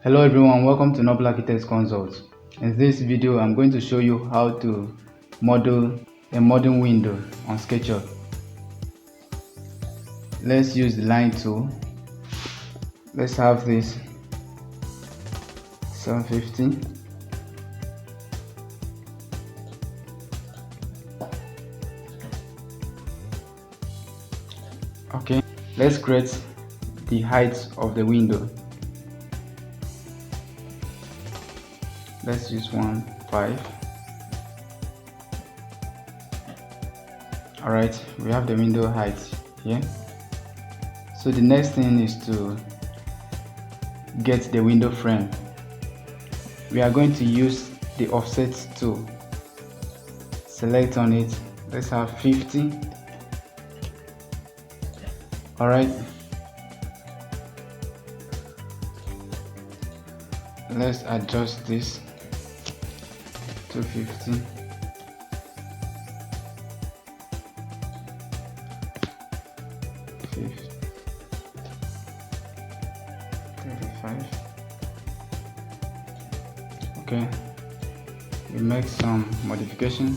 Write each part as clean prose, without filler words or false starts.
Hello everyone, welcome to Noble Architects Consult. In this video, I'm going to show you how to model a modern window on SketchUp. Let's use the line tool. Let's have this 750. Okay, let's create the height of the window. Let's use 1.5. Alright, we have the window height here. So the next thing is to get the window frame. We are going to use the offset tool. Select on it. Let's have 50. Alright. Let's adjust this to 50. Okay, we make some modification.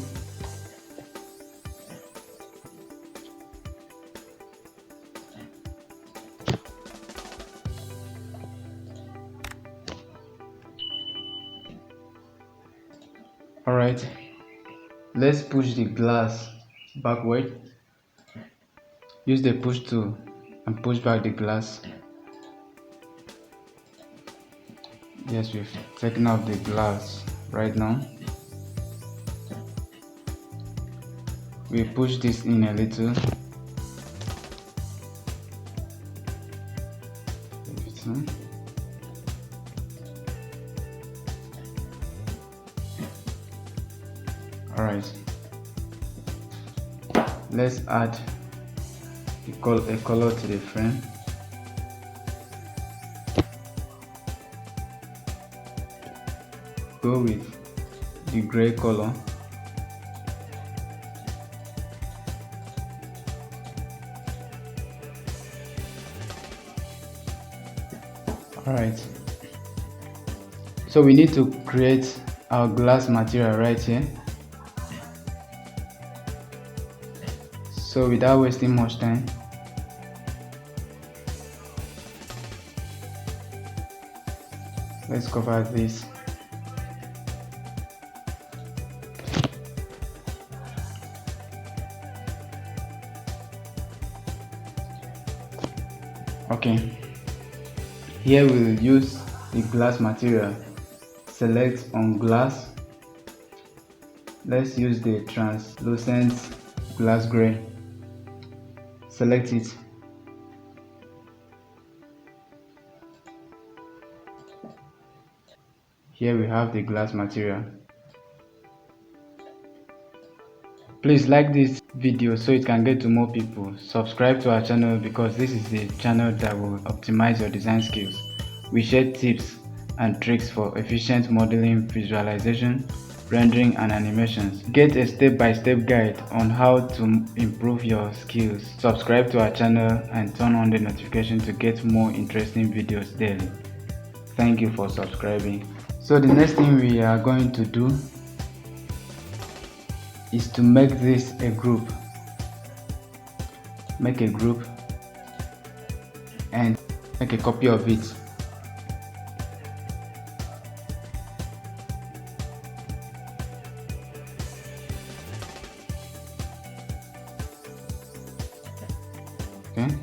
Alright, let's push the glass backward. Use the push tool and push back the glass. Yes, we've taken off the glass right now. We push this in a little. 15. Alright, let's add a color to the frame. Go with the gray color. Alright, so we need to create our glass material right here. So without wasting much time, let's cover this. Okay, here we'll use the glass material. Select on glass. Let's use the translucent glass gray. Select it. Here we have the glass material. Please like this video so it can get to more people. Subscribe to our channel because this is the channel that will optimize your design skills. We share tips and tricks for efficient modeling, visualization, rendering and animations. Get a step-by-step guide on how to improve your skills. Subscribe to our channel and turn on the notification to get more interesting videos daily. Thank you for subscribing. So the next thing we are going to do is to make this a group. Make a group and make a copy of it. Okay.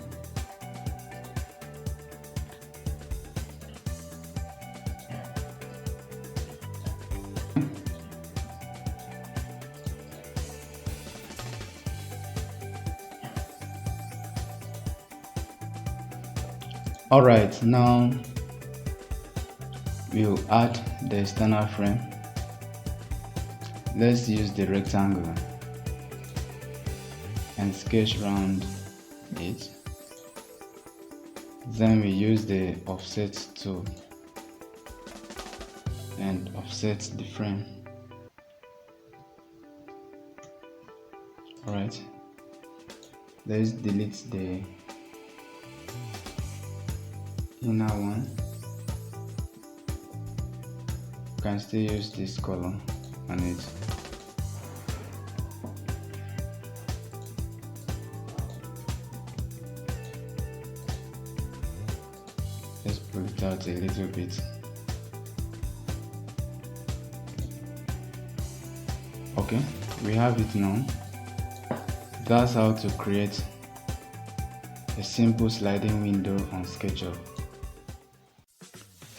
Alright, now we'll add the external frame. Let's use the rectangle and sketch around it. Then we use the offset tool and offset the frame. Alright, let's delete the inner one. You can still use this color on it. Let's pull it out a little bit. Okay, we have it now. That's how to create a simple sliding window on SketchUp.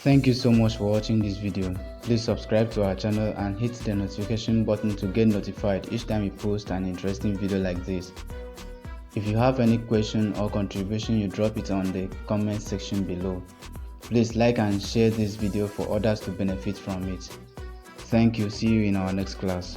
Thank you so much for watching this video. Please subscribe to our channel and hit the notification button to get notified each time we post an interesting video like this. If you have any question or contribution, you drop it on the comment section below. Please like and share this video for others to benefit from it. Thank you. See you in our next class.